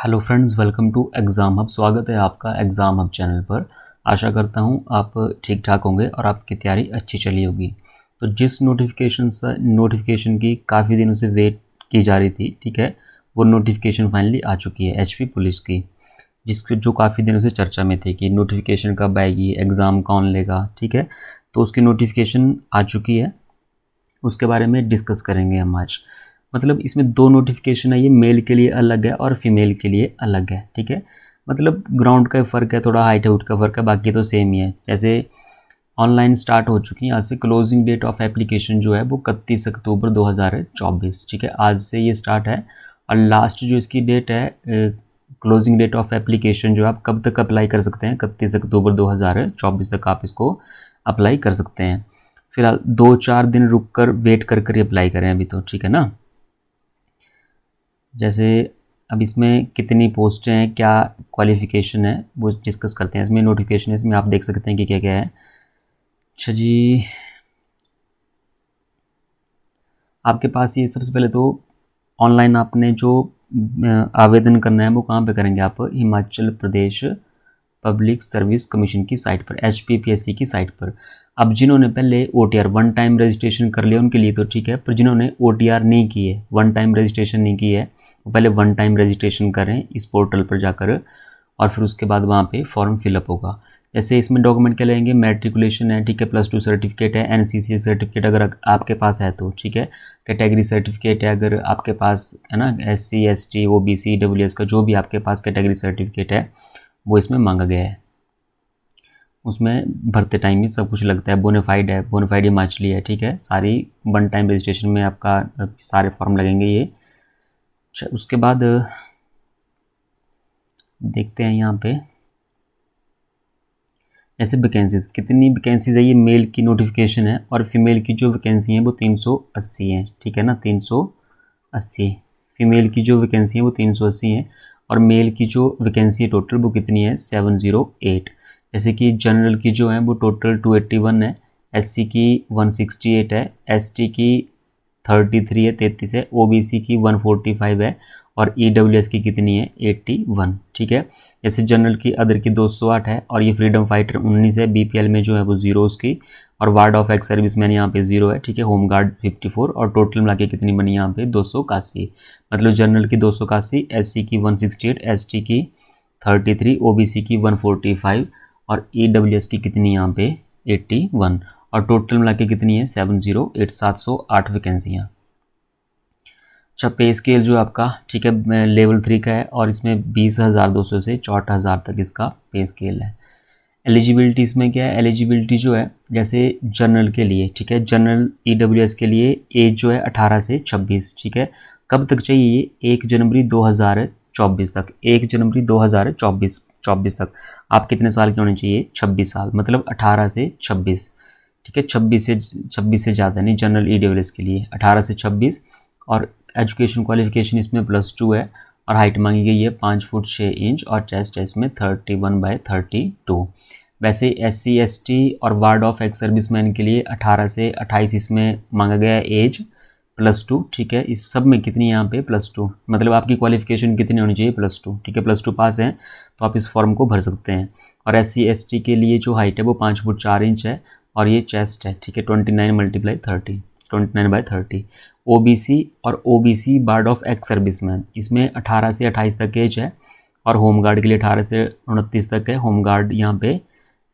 Hello friends, welcome to Exam Hub. स्वागत है आपका एग्ज़ाम हब चैनल पर। आशा करता हूँ आप ठीक ठाक होंगे और आपकी तैयारी अच्छी चली होगी। तो जिस नोटिफिकेशन की काफ़ी दिनों से वेट की जा रही थी, ठीक है, वो नोटिफिकेशन फाइनली आ चुकी है एचपी पुलिस की, जिसकी जो काफ़ी दिनों से चर्चा में थी कि नोटिफिकेशन कब आएगी, एग्ज़ाम कौन लेगा, ठीक है। तो उसकी नोटिफिकेशन आ चुकी है, उसके बारे में डिस्कस करेंगे हम आज। मतलब इसमें दो नोटिफिकेशन है, ये मेल के लिए अलग है और फीमेल के लिए अलग है, ठीक है। मतलब ग्राउंड का फ़र्क है, थोड़ा हाइट आउट का फ़र्क है, बाकी तो सेम ही है। जैसे ऑनलाइन स्टार्ट हो चुकी है, आज से क्लोजिंग डेट ऑफ एप्लीकेशन जो है वो 31 अक्टूबर 2024, ठीक है, आज से ये स्टार्ट है। और लास्ट जो इसकी डेट है, क्लोजिंग डेट ऑफ एप्लीकेशन जो आप कब तक अप्लाई कर सकते हैं, 31 अक्टूबर 2024 तक आप इसको अप्लाई कर सकते हैं। फिलहाल 2-4 दिन रुक कर वेट कर ही अप्लाई करें अभी तो, ठीक है ना। जैसे अब इसमें कितनी पोस्टें हैं, क्या क्वालिफ़िकेशन है, वो डिस्कस करते हैं। इसमें नोटिफिकेशन है, इसमें आप देख सकते हैं कि क्या क्या है। अच्छा जी, आपके पास ये सबसे पहले तो ऑनलाइन आपने जो आवेदन करना है वो कहाँ पे करेंगे आप, Himachal Pradesh public service commission की साइट पर, HPPSC की साइट पर। अब जिन्होंने पहले OTR वन टाइम रजिस्ट्रेशन कर लिया उनके लिए तो ठीक है, पर जिन्होंने OTR नहीं की है, वन टाइम रजिस्ट्रेशन नहीं की है, वो पहले वन टाइम रजिस्ट्रेशन करें इस पोर्टल पर जाकर, और फिर उसके बाद वहाँ पे फॉर्म फिलअप होगा। जैसे इसमें डॉक्यूमेंट क्या लगेंगे, मैट्रिकुलेशन है, ठीक है, +2 सर्टिफिकेट है, NCC सर्टिफिकेट अगर आपके पास है तो ठीक है, कैटेगरी सर्टिफिकेट है अगर आपके पास है ना, SC ST OBC EWS का जो भी आपके पास कैटेगरी सर्टिफिकेट है वो इसमें मांगा गया है। उसमें भरते टाइम ही सब कुछ लगता है, बोनाफाइड है, बोनाफाइड हिमाचली है, ठीक है, सारी वन टाइम रजिस्ट्रेशन में आपका सारे फॉर्म लगेंगे ये। अच्छा, उसके बाद देखते हैं यहाँ पे ऐसे वैकेंसीज, कितनी वैकेंसीज है, ये मेल की नोटिफिकेशन है और फीमेल की जो वैकेंसी है वो 380 है, ठीक है ना, 380। फीमेल की जो वैकेंसी है वो 380 है और मेल की जो वैकेंसी है टोटल वो कितनी है, 708। जैसे कि जनरल की जो है वो टोटल 281 है, SC की 168 है, ST की 33 है, 33 है, OBC की 145 है और EWS की कितनी है, 81, ठीक है। जैसे जनरल की अदर की 208 है और ये फ्रीडम फाइटर 19 है, BPL में जो है वो 0 उसकी, और ward of ex service man यहाँ पे 0 है, ठीक है, होम गार्ड 54, और टोटल मिला के कितनी बनी यहाँ पे 281। मतलब जनरल की 281, SC की 168, ST की 33, OBC की 145 और EWS की कितनी यहाँ पे 81, और टोटल मिला के कितनी है 708, 708 वैकेंसियाँ। अच्छा, पे स्केल जो आपका, ठीक है, लेवल 3 का है और इसमें 20,200 से 64,000 तक इसका पे स्केल है। एलिजिबिलिटी इसमें क्या है, एलिजिबिलिटी जो है जैसे जनरल के लिए, ठीक है, जनरल EWS के लिए एज जो है 18 से 26, ठीक है। कब तक चाहिए ये, 1 जनवरी 2024 तक, 1 जनवरी 2024 तक आप कितने साल के होने चाहिए, 26 साल, मतलब 18 से 26, ठीक है, 26 से ज़्यादा नहीं जनरल EWS के लिए, 18 से 26। और एजुकेशन क्वालिफिकेशन इसमें +2 है और हाइट मांगी गई है 5 फुट 6 इंच और चेस्ट है इसमें 31/32। वैसे SC ST और वार्ड ऑफ एक्स सर्विसमैन के लिए 18 से 28 इसमें मांगा गया है एज, +2, ठीक है। इस सब में कितनी यहाँ पे +2, मतलब आपकी क्वालिफिकेशन कितनी होनी चाहिए, +2, ठीक है, +2 पास है तो आप इस फॉर्म को भर सकते हैं। और SC ST के लिए जो हाइट है वो 5 फुट 4 इंच है और ये चेस्ट है, ठीक है, 29/30। OBC और OBC ward of ex serviceman, इसमें 18 से 28 तक एज है और होम गार्ड के लिए 18 से 29 तक है। होम गार्ड यहाँ पे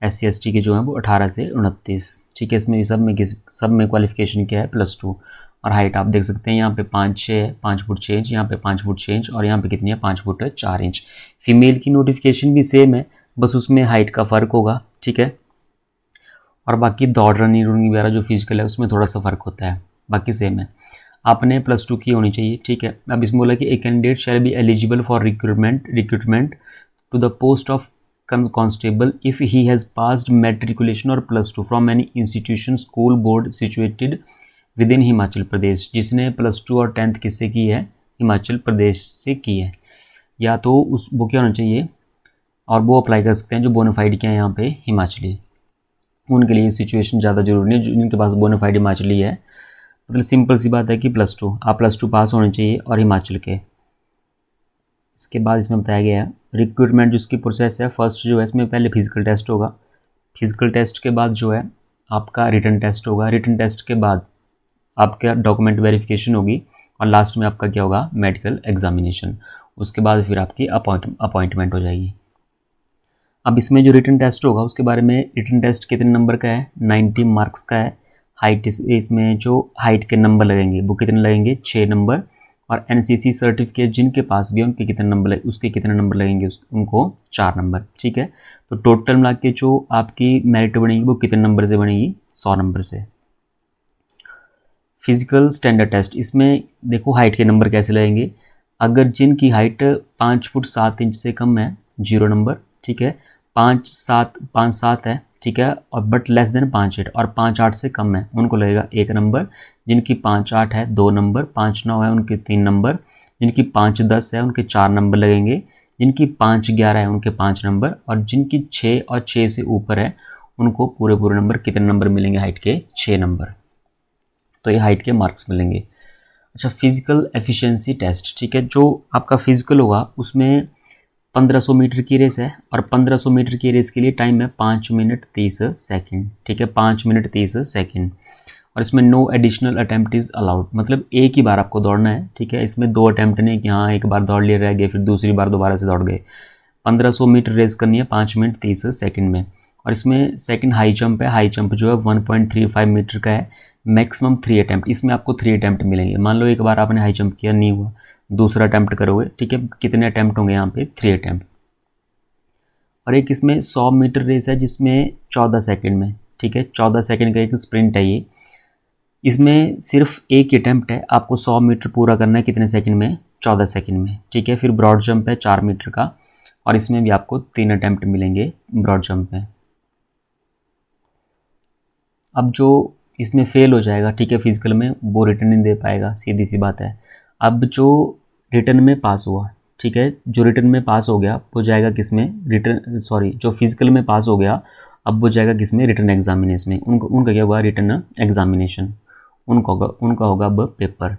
SC ST के जो है वो 18 से 29, ठीक है। इसमें सब में क्वालिफिकेशन क्या है, +2, और हाइट आप देख सकते हैं यहाँ पे 5 फुट 6 इंच, यहाँ पे 5 फुट 6 इंच और यहाँ पे कितनी है 5 फुट 4 इंच। फीमेल की नोटिफिकेशन भी सेम है, बस उसमें हाइट का फ़र्क होगा, ठीक है, और बाकी दौड़ रनिंग वगैरह जो फिजिकल है उसमें थोड़ा सा फ़र्क होता है, बाकी सेम है। आपने +2 की होनी चाहिए, ठीक है। अब इसमें बोला कि a candidate shall be eligible for recruitment to the post of constable if he has passed matriculation और +2 from any institution school board situated within Himachal Pradesh. जिसने +2 और 10th किससे की है, हिमाचल प्रदेश से की है, या तो उस वो क्या होना चाहिए, और वो अप्लाई कर सकते हैं जो बोनाफाइड के हैं यहाँ पे हिमाचली, उनके लिए सिचुएशन ज़्यादा जरूरी नहीं, जिनके पास बोनाफाइड हिमाचली है। मतलब सिंपल सी बात है कि +2, आप +2 पास होने चाहिए और हिमाचल के, इसके बाद इसमें बताया गया है रिक्रूटमेंट जो इसकी प्रोसेस है, फर्स्ट जो है इसमें पहले फिजिकल टेस्ट होगा, फिजिकल टेस्ट के बाद जो है आपका रिटन टेस्ट होगा, रिटन टेस्ट के बाद आपका डॉक्यूमेंट वेरिफिकेशन होगी और लास्ट में आपका क्या होगा, मेडिकल एग्जामिनेशन। उसके बाद फिर आपकी अपॉइंटमेंट हो जाएगी। अब इसमें जो रिटन टेस्ट होगा उसके बारे में, रिटन टेस्ट कितने नंबर का है, 90 मार्क्स का है। हाइट इसमें जो हाइट के नंबर लगेंगे वो कितने लगेंगे, 6 नंबर। और एनसीसी सर्टिफिकेट जिनके पास भी है उनके कितने नंबर उसके कितने नंबर लगेंगे, उनको 4 नंबर। ठीक है, तो टोटल मिला के जो आपकी मेरिट बनेगी वो कितने नंबर से बनेगी, 100 नंबर से। फिजिकल स्टैंडर्ड टेस्ट, इसमें देखो हाइट के नंबर कैसे लगेंगे। अगर जिनकी हाइट 5 फुट 7 इंच से कम है 0 नंबर, ठीक है, 5 7 है, ठीक है, और बट लेस देन 5 8 और 5 8 से कम है उनको लगेगा 1 नंबर। जिनकी 5 8 है 2 नंबर, 5 9 है उनके 3 नंबर, जिनकी 5 10 है उनके 4 नंबर लगेंगे, जिनकी 5 11 है उनके 5 नंबर, और जिनकी 6 और 6 से ऊपर है उनको पूरे नंबर कितने नंबर मिलेंगे, हाइट के 6 नंबर। तो ये हाइट के मार्क्स मिलेंगे। अच्छा, फिजिकल एफिशिएंसी टेस्ट, ठीक है, जो आपका फिजिकल होगा उसमें 1500 मीटर की रेस है और 1500 मीटर की रेस के लिए टाइम है 5 मिनट 30 सेकंड, ठीक है, 5 मिनट 30 सेकंड। और इसमें no additional attempt is allowed, मतलब एक ही बार आपको दौड़ना है, ठीक है, इसमें 2 अटैम्प्ट नहीं कि हाँ एक बार दौड़ लिए रह गए फिर दूसरी बार दोबारा से दौड़ गए। 1500 मीटर रेस करनी है 5 मिनट 30 सेकंड में। और इसमें सेकंड हाई जंप है, हाई जंप जो है 1.35 मीटर का है, मैक्सिमम 3 अटैम्प्ट, इसमें आपको 3 अटैम्प्ट मिलेंगे। मान लो एक बार आपने हाई जंप किया नहीं हुआ, दूसरा अटैम्प्ट करोगे, ठीक है, कितने अटैम्प्ट होंगे यहाँ पे, 3 अटैम्प्ट। और एक इसमें 100 मीटर रेस है जिसमें 14 सेकंड में, ठीक है, 14 सेकंड का एक स्प्रिंट है ये। इसमें सिर्फ एक अटैम्प्ट है, आपको 100 मीटर पूरा करना है कितने सेकंड में, 14 सेकंड में, ठीक है। फिर ब्रॉड जंप है 4 मीटर का और इसमें भी आपको 3 अटैम्प्ट मिलेंगे ब्रॉड जंप में। अब जो इसमें फेल हो जाएगा, ठीक है, फिजिकल में, वो रिटर्न नहीं दे पाएगा, सीधी सी बात है। अब जो रिटर्न में पास हुआ, ठीक है, जो रिटर्न में पास हो गया वो जाएगा किस में, जो फिजिकल में पास हो गया अब वो जाएगा किस में, रिटर्न एग्जामिनेशन में। उनका क्या होगा, रिटर्न एग्जामिनेशन, उनका होगा अब पेपर।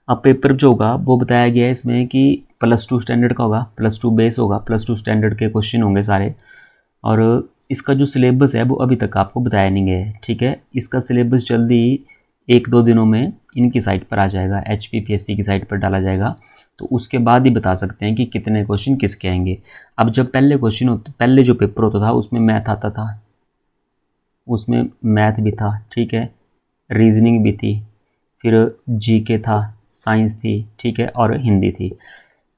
अब पेपर जो होगा वो बताया गया है इसमें कि +2 स्टैंडर्ड का होगा, +2 बेस होगा, +2 स्टैंडर्ड के क्वेश्चन होंगे सारे। और इसका जो सिलेबस है वो अभी तक आपको बताया नहीं गया है, ठीक है, इसका सिलेबस जल्दी 1-2 दिनों में इनकी साइट पर आ जाएगा, HPPSC की साइट पर डाला जाएगा, तो उसके बाद ही बता सकते हैं कि कितने क्वेश्चन किसके आएंगे। अब जब पहले जो पेपर होता था उसमें मैथ आता था, उसमें मैथ भी था, ठीक है, रीजनिंग भी थी, फिर GK था, साइंस थी, ठीक है, और हिंदी थी।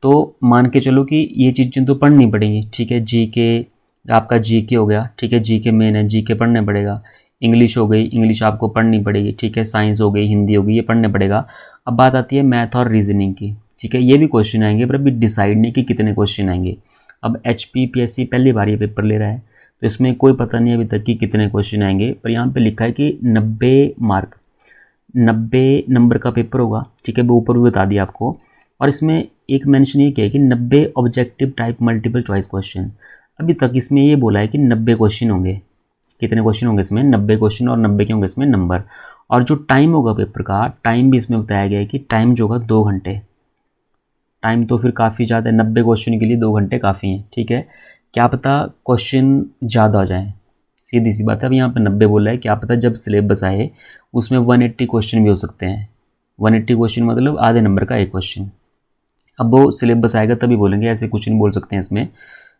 तो मान के चलो कि ये चीज़ें तो पढ़नी पड़ेंगी, ठीक है, GK आपका GK हो गया, ठीक है, GK मेन है, GK पढ़ने पड़ेगा। इंग्लिश हो गई, इंग्लिश आपको पढ़नी पड़ेगी, ठीक है, साइंस हो गई, हिंदी हो गई, ये पढ़ने पड़ेगा। अब बात आती है मैथ और रीजनिंग की, ठीक है, ये भी क्वेश्चन आएंगे पर अभी डिसाइड नहीं कि कितने क्वेश्चन आएंगे। अब HPPSC पहली बार ये पेपर ले रहा है तो इसमें कोई पता नहीं अभी तक कि कितने क्वेश्चन आएंगे, पर यहाँ पर लिखा है कि 90 नंबर का पेपर होगा, ठीक है, वो ऊपर भी बता दिया आपको। और इसमें एक मेंशन ये किया है कि 90 objective type multiple choice question. अभी तक इसमें ये बोला है कि 90 क्वेश्चन होंगे, कितने क्वेश्चन होंगे इसमें, 90 क्वेश्चन, और 90 के होंगे इसमें नंबर। और जो टाइम होगा पेपर का, टाइम भी इसमें बताया गया है कि टाइम जो होगा 2 घंटे। टाइम तो फिर काफ़ी ज़्यादा है, 90 क्वेश्चन के लिए 2 घंटे काफ़ी हैं, ठीक है, क्या पता क्वेश्चन ज़्यादा हो जाए, सीधी सी बात है। अब यहाँ पे 90 बोला है, क्या पता जब सिलेबस आए उसमें 180 क्वेश्चन भी हो सकते हैं। 180 क्वेश्चन मतलब आधे नंबर का एक क्वेश्चन। अब वो सिलेबस आएगा तभी बोलेंगे, ऐसे कुछ नहीं बोल सकते हैं इसमें।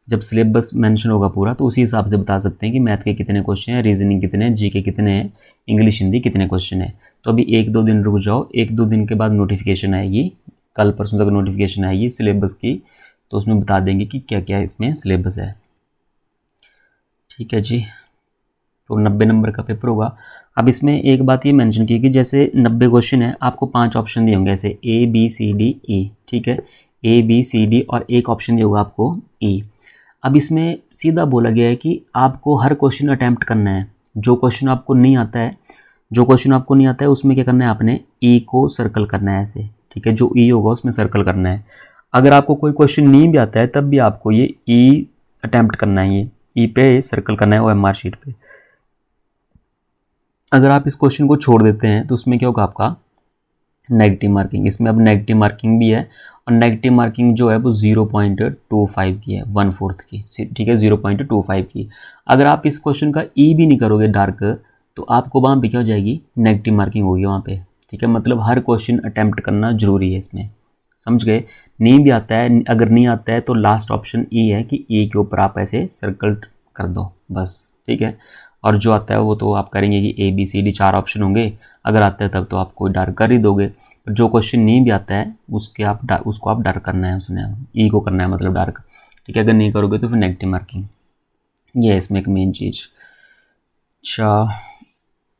जब सिलेबस मेंशन होगा पूरा तो उसी हिसाब से बता सकते हैं कि मैथ के कितने क्वेश्चन हैं, रीजनिंग कितने हैं, GK कितने हैं, इंग्लिश हिंदी कितने क्वेश्चन है। तो अभी 1-2 दिन रुक जाओ, 1-2 दिन के बाद नोटिफिकेशन आएगी, कल परसों तक नोटिफिकेशन आएगी सिलेबस की, तो उसमें बता देंगे कि क्या क्या इसमें सिलेबस है, ठीक है जी। तो 90 नंबर का पेपर होगा। अब इसमें एक बात ये मेंशन की कि जैसे 90 क्वेश्चन है, आपको 5 ऑप्शन दिए होंगे, ऐसे ABCDE, ठीक है, ABCD और एक ऑप्शन दिया होगा आपको E। अब इसमें सीधा बोला गया है कि आपको हर क्वेश्चन अटैम्प्ट करना है। जो क्वेश्चन आपको नहीं आता है उसमें क्या करना है, आपने E को सर्कल करना है ऐसे, ठीक है, जो E होगा उसमें सर्कल करना है। अगर आपको कोई क्वेश्चन नहीं भी आता है तब भी आपको ये E अटैम्प्ट करना है, ये E पे सर्कल करना है OMR शीट पे। अगर आप इस क्वेश्चन को छोड़ देते हैं तो उसमें क्या होगा, आपका नेगेटिव मार्किंग। इसमें अब नेगेटिव मार्किंग भी है और नेगेटिव मार्किंग जो है वो 0.25 की है, 1/4 की, ठीक है, 0.25 की। अगर आप इस क्वेश्चन का ई भी नहीं करोगे डार्क, तो आपको वहाँ पे क्या हो जाएगी, नेगेटिव मार्किंग होगी वहाँ पे, ठीक है। मतलब हर क्वेश्चन अटैम्प्ट करना जरूरी है इसमें, समझ गए। नहीं भी आता है, अगर नहीं आता है तो लास्ट ऑप्शन ई है कि ई के ऊपर आप ऐसे सर्कल कर दो बस, ठीक है। और जो आता है वो तो आप करेंगे कि A B C D 4 option होंगे, अगर आता है तब तो आप कोई डार्क कर ही दोगे। जो क्वेश्चन नहीं भी आता है उसको आप डार्क करना है, उसने ई को करना है मतलब डार्क, ठीक है। अगर नहीं करोगे तो फिर नेगेटिव मार्किंग, ये है इसमें एक मेन चीज़। अच्छा,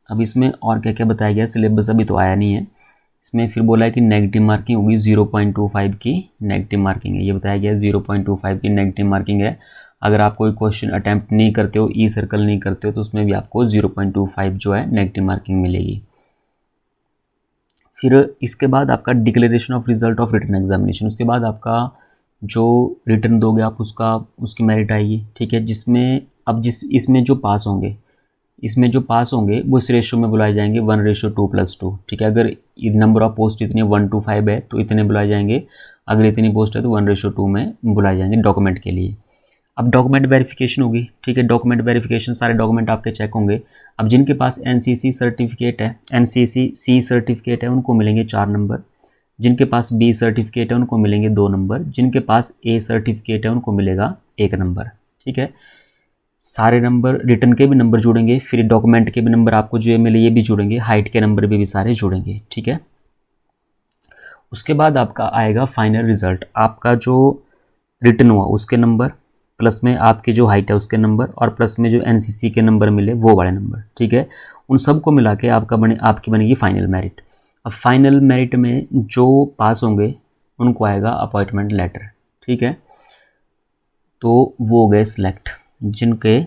अब इसमें और क्या क्या बताया गया, सिलेबस अभी तो आया नहीं है। इसमें फिर बोला है कि नेगेटिव मार्किंग होगी 0.25 की नेगेटिव मार्किंग है, ये बताया गया है 0.25 की नेगेटिव मार्किंग है। अगर आप कोई क्वेश्चन अटैम्प्ट नहीं करते हो, ई सर्कल नहीं करते हो, तो उसमें भी आपको 0.25 जो है नेगेटिव मार्किंग मिलेगी। फिर इसके बाद आपका declaration of result of written examination, उसके बाद आपका जो रिटर्न दोगे आप उसकी मेरिट आएगी, ठीक है। जिसमें अब इसमें जो पास होंगे वो इस रेशो में बुलाए जाएंगे 1:2+2, ठीक है। अगर नंबर ऑफ पोस्ट इतनी 1 to 5 है तो इतने बुलाए जाएंगे, अगर इतनी पोस्ट है तो 1:2 में बुलाए जाएंगे डॉक्यूमेंट के लिए। अब डॉक्यूमेंट वेरिफिकेशन होगी, ठीक है। डॉक्यूमेंट वेरिफिकेशन, सारे डॉक्यूमेंट आपके चेक होंगे। अब जिनके पास एनसीसी सर्टिफिकेट है, एनसीसी सी सर्टिफिकेट है, उनको मिलेंगे 4 नंबर। जिनके पास बी सर्टिफिकेट है उनको मिलेंगे 2 नंबर। जिनके पास ए सर्टिफिकेट है उनको मिलेगा 1 नंबर, ठीक है। सारे नंबर, रिटर्न के भी नंबर जुड़ेंगे, फिर डॉक्यूमेंट के भी नंबर आपको जो मिले ये भी जुड़ेंगे, हाइट के नंबर भी सारे जुड़ेंगे, ठीक है। उसके बाद आपका आएगा फाइनल रिजल्ट, आपका जो रिटर्न हुआ उसके नंबर, प्लस में आपकी जो हाइट है उसके नंबर, और प्लस में जो एनसीसी के नंबर मिले वो वाले नंबर, ठीक है। उन सबको मिला के आपकी बनेगी फाइनल मेरिट। अब फाइनल मेरिट में जो पास होंगे उनको आएगा अपॉइंटमेंट लेटर, ठीक है। तो वो हो गए सिलेक्ट, जिनके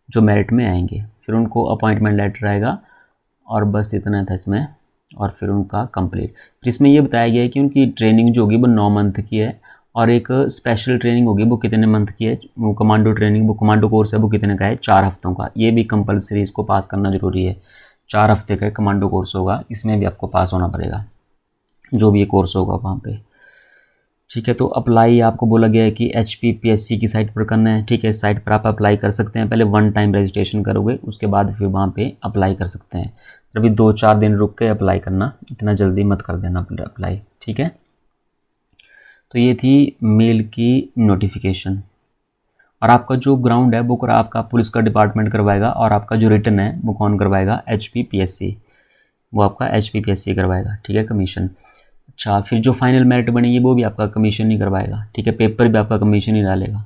जो मेरिट में आएंगे, फिर उनको अपॉइंटमेंट लेटर आएगा, और बस इतना था इसमें, और फिर उनका कंप्लीट। फिर इसमें ये बताया गया है कि उनकी ट्रेनिंग जो होगी वो 9 मंथ की है, और एक स्पेशल ट्रेनिंग होगी वो कितने मंथ की है, वो कमांडो ट्रेनिंग, वो कमांडो कोर्स है वो कितने का है, 4 हफ्तों का। ये भी कंपलसरी, इसको पास करना जरूरी है। 4 हफ्ते का कमांडो कोर्स होगा, इसमें भी आपको पास होना पड़ेगा, जो भी ये कोर्स होगा वहाँ पे, ठीक है। तो अप्लाई आपको बोला गया है कि HPPSC की साइट पर करना है, ठीक है। साइट पर आप अप्लाई कर सकते हैं, पहले 1 टाइम रजिस्ट्रेशन करोगे, उसके बाद फिर वहाँ पे अप्लाई कर सकते हैं। अभी 2-4 दिन रुक के अप्लाई करना, इतना जल्दी मत कर देना अप्लाई, ठीक है। तो ये थी मेल की नोटिफिकेशन। और आपका जो ग्राउंड है वो आपका पुलिस का डिपार्टमेंट करवाएगा, और आपका जो रिटर्न है वो कौन करवाएगा, HPPSC, वो आपका HPPSC करवाएगा, ठीक है, कमीशन। अच्छा, फिर जो फाइनल मेरिट बनेगी वो भी आपका कमीशन नहीं करवाएगा, ठीक है, पेपर भी आपका कमीशन ही डालेगा।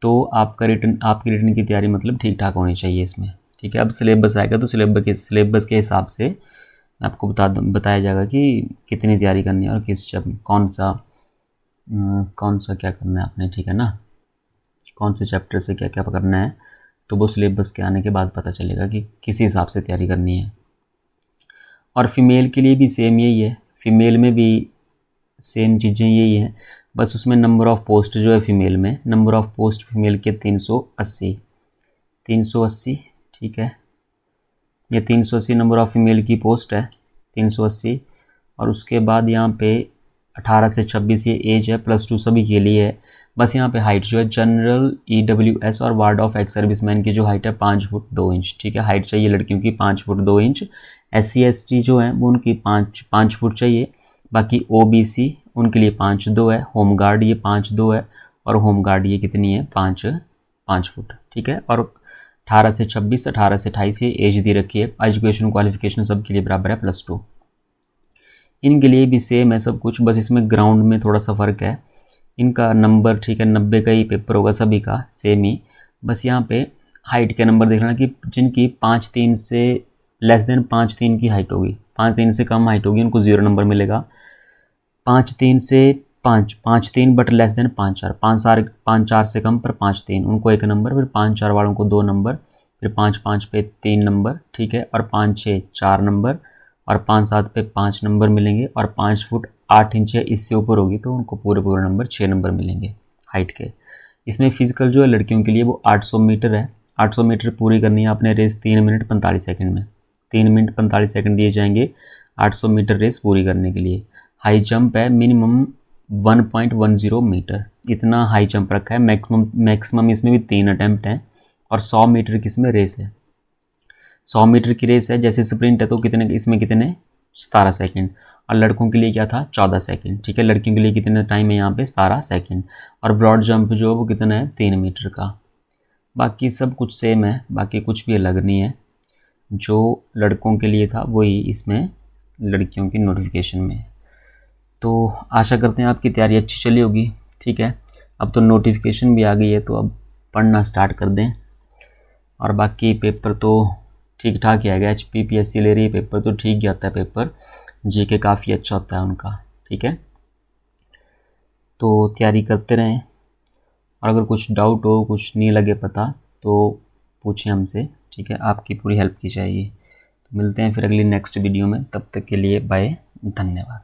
तो आपकी रिटर्न की तैयारी मतलब ठीक ठाक होनी चाहिए इसमें, ठीक है। अब सिलेबस आएगा तो सिलेबस के हिसाब से आपको बताया जाएगा कि कितनी तैयारी करनी है और कौन सा क्या करना है आपने, ठीक है ना, कौन से चैप्टर से क्या क्या करना है, तो वो सिलेबस के आने के बाद पता चलेगा कि किस हिसाब से तैयारी करनी है। और फीमेल के लिए भी सेम यही है, फीमेल में भी सेम चीज़ें यही हैं, बस उसमें नंबर ऑफ़ पोस्ट जो है फीमेल में, नंबर ऑफ़ पोस्ट फीमेल के 380, ठीक है। ये 380 नंबर ऑफ़ फीमेल की पोस्ट है, 380। और उसके बाद यहाँ पे 18 से 26 ये एज है, +2 सभी के लिए है। बस यहाँ पे हाइट जो है जनरल, EWS और वार्ड ऑफ एक्स सर्विसमैन की जो हाइट है 5 फुट 2 इंच, ठीक है। हाइट चाहिए लड़कियों की 5 फुट 2 इंच। SC ST जो है वो उनकी 5 फुट चाहिए। बाकी OBC उनके लिए 5'2" है। होमगार्ड ये 5'2" है, और होमगार्ड ये कितनी है, 5 फुट, ठीक है। और 18 से 26, 18 से 28 ये एज दी रखी है। एजुकेशन क्वालिफिकेशन सबके लिए बराबर है, +2। इनके लिए भी सेम है सब कुछ, बस इसमें ग्राउंड में थोड़ा सा फ़र्क है। इनका नंबर, ठीक है, 90 का ही पेपर होगा सभी का, सेम ही। बस यहाँ पे हाइट के नंबर देखना कि जिनकी 5'3" से लेस देन 5'3" की हाइट होगी, 5'3" से कम हाइट होगी उनको 0 नंबर मिलेगा। 5'3" से 5'3" बट लेस देन 5'4", 5'4" से कम पर 5'3" उनको 1 नंबर, फिर 5'4" वालों को 2 नंबर, फिर 5'5" पे 3 नंबर, ठीक है। और 5'6" 4 नंबर, और 5'7" पे 5 नंबर मिलेंगे। और 5 फुट 8 इंच या इससे ऊपर होगी तो उनको पूरे नंबर 6 नंबर मिलेंगे हाइट के। इसमें फिजिकल जो है लड़कियों के लिए वो 800 मीटर है। 800 मीटर पूरी करनी है आपने रेस 3 मिनट 45 सेकंड में। 3 मिनट 45 सेकंड दिए जाएंगे 800 मीटर रेस पूरी करने के लिए। हाई जंप है, मिनिमम 1.10 मीटर, इतना हाई जंप रखा है। मैक्सिमम इसमें भी 3 अटैम्प्ट हैं और 100 मीटर की इसमें रेस है। 100 मीटर की रेस है, जैसे स्प्रिंट है तो कितने इसमें, कितने 17 सेकंड, और लड़कों के लिए क्या था 14 सेकंड, ठीक है। लड़कियों के लिए कितना टाइम है यहाँ पे 17 सेकंड। और ब्रॉड जंप जो वो कितना है 3 मीटर का। बाकी सब कुछ सेम है, बाकी कुछ भी अलग नहीं है। जो लड़कों के लिए था वही इसमें लड़कियों की नोटिफिकेशन में। तो आशा करते हैं आपकी तैयारी अच्छी चली होगी, ठीक है। अब तो नोटिफिकेशन भी आ गई है तो अब पढ़ना स्टार्ट कर दें। और बाकी पेपर तो ठीक ठाक ही आएगा। HPPSC ले रही है पेपर तो ठीक ही आता है पेपर, GK काफ़ी अच्छा होता है उनका, ठीक है। तो तैयारी करते रहें, और अगर कुछ डाउट हो, कुछ नहीं लगे पता तो पूछें हमसे, ठीक है। आपकी पूरी हेल्प की जाएगी। तो मिलते हैं फिर अगली नेक्स्ट वीडियो में, तब तक के लिए बाय, धन्यवाद।